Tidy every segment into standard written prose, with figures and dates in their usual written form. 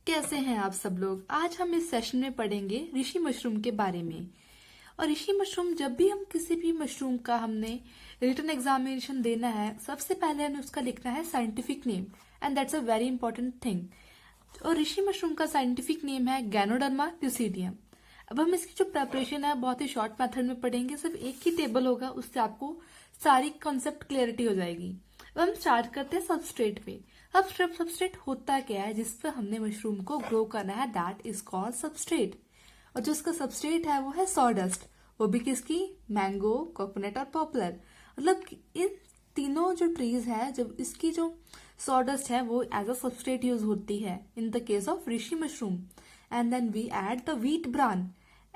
कैसे हैं आप सब लोग। आज हम इस सेशन में पढ़ेंगे ऋषि मशरूम के बारे में। और ऋषि मशरूम, जब भी हम किसी भी मशरूम का हमने रिटन एग्जामिनेशन देना है, सबसे पहले हमें उसका लिखना है scientific name, and that's a very important thing. और ऋषि मशरूम का साइंटिफिक नेम है गैनोडर्मा ल्यूसीडियम। अब हम इसकी जो प्रेपरेशन है बहुत ही शॉर्ट मेथड में पढ़ेंगे। सिर्फ एक ही टेबल होगा, उससे आपको सारी कॉन्सेप्ट क्लियरिटी हो जाएगी। अब हम स्टार्ट करते हैं सबस्ट्रेट पे। अब सबस्ट्रेट होता क्या है जिस पर हमने मशरूम को ग्रो करना है, दैट इज कॉल्ड सबस्ट्रेट। और जो इसका सबस्ट्रेट है वो है सॉडस्ट, वो भी किसकी, मैंगो, कोकोनट और पॉपुलर। मतलब इन तीनों जो ट्रीज है, जब इसकी जो सॉडस्ट है वो एज अ सबस्ट्रेट यूज होती है in the case of reishi mushroom. And then we add the wheat bran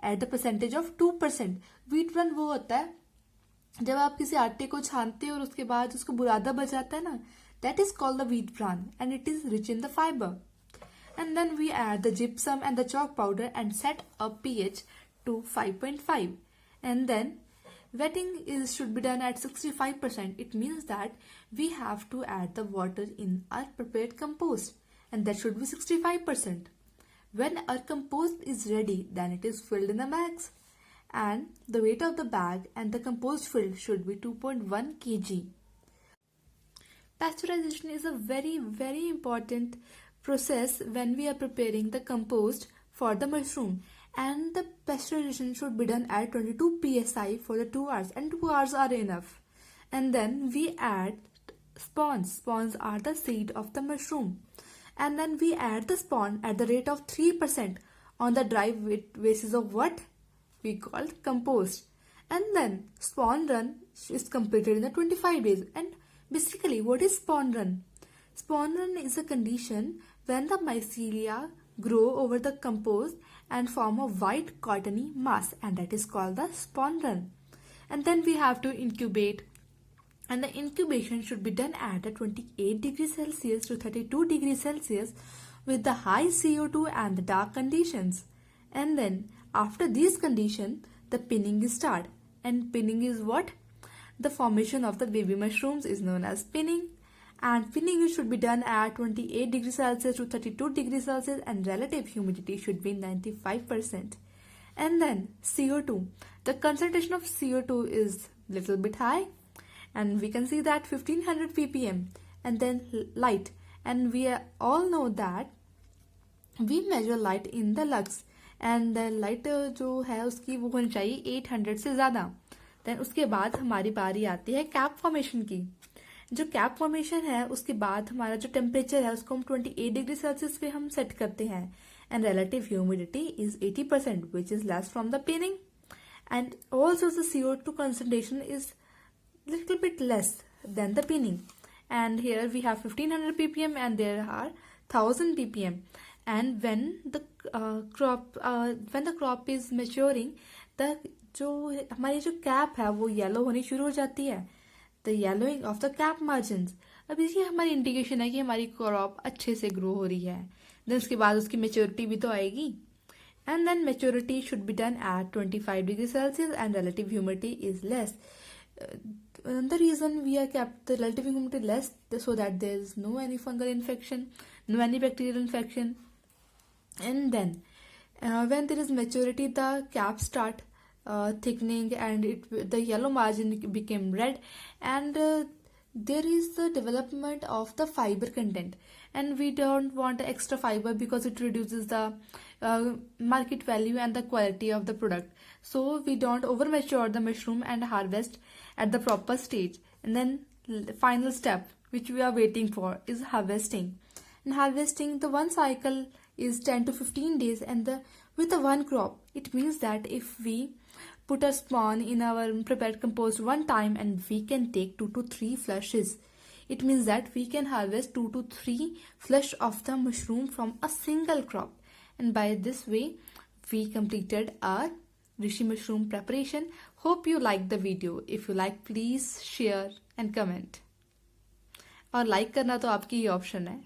at the percentage of 2%। Wheat bran वो होता है जब आप किसी आटे को छानते हो और उसके बाद उसको बुरादा बच जाता है ना, that is called the wheat bran and it is rich in the fiber. And then we add the gypsum and the chalk powder and set a pH to 5.5. And then wetting should be done at 65%. It means that we have to add the water in our prepared compost, and that should be 65%. When our compost is ready, then it is filled in the bags. And the weight of the bag and the compost filled should be 2.1 kg. Pasteurization is a very important process when we are preparing the compost for the mushroom, and the pasteurization should be done at 22 psi for the 2 hours, and 2 hours are enough. And then we add spawns. Spawns are the seed of the mushroom, and then we add the spawn at the rate of 3% on the dry basis of what we call compost. And then spawn run is completed in the 25 days. And basically, what is spawn run? Spawn run is a condition when the mycelia grow over the compost and form a white cottony mass, and that is called the spawn run. And then we have to incubate, and the incubation should be done at 28 degrees Celsius to 32 degrees Celsius with the high CO2 and the dark conditions. And then after these conditions, the pinning is start. And pinning is what? The formation of the baby mushrooms is known as pinning, and pinning should be done at 28 degrees Celsius to 32 degrees Celsius, and relative humidity should be 95%. And then CO2. The concentration of CO2 is little bit high, and we can see that 1500 ppm. And then light, and we all know that we measure light in the lux, and the light जो है उसकी वो होनी चाहिए 800 से ज़्यादा। Then उसके बाद हमारी बारी आती है कैप फॉर्मेशन की। जो कैप फॉर्मेशन है उसके बाद हमारा जो टेम्परेचर है उसको हम 28 डिग्री सेल्सियस पे हम सेट करते हैं, and relative humidity is 80% which is less from the pinning, and also the CO2 concentration is little bit less than the pinning. And here we have 1500 ppm and there are 1000 ppm. And when the crop is maturing, the जो हमारी जो cap है वो yellow होनी शुरू हो जाती है, the yellowing of the cap margins. अब ये हमारी इंडिकेशन है कि हमारी क्रॉप अच्छे से ग्रो हो रही है। देन उसके बाद उसकी मेच्योरिटी भी तो आएगी, and then maturity should be done at 25 degree Celsius and relative humidity is less. The reason we are kept the relative humidity less, so that there is no any fungal infection, no any bacterial infection. And then when there is maturity, the caps start thickening, and the yellow margin became red, and there is the development of the fiber content, and we don't want extra fiber because it reduces the market value and the quality of the product. So we don't over mature the mushroom and harvest at the proper stage. And then the final step which we are waiting for is harvesting. And harvesting, the one cycle is 10 to 15 days, and with the one crop, it means that if we put a spawn in our prepared compost one time, and we can take 2 to 3 flushes, it means that we can harvest 2 to 3 flush of the mushroom from a single crop. And by this way we completed our Rishi mushroom preparation. Hope you liked the video. If you like, please share and comment. और like करना तो आपकी ही option है।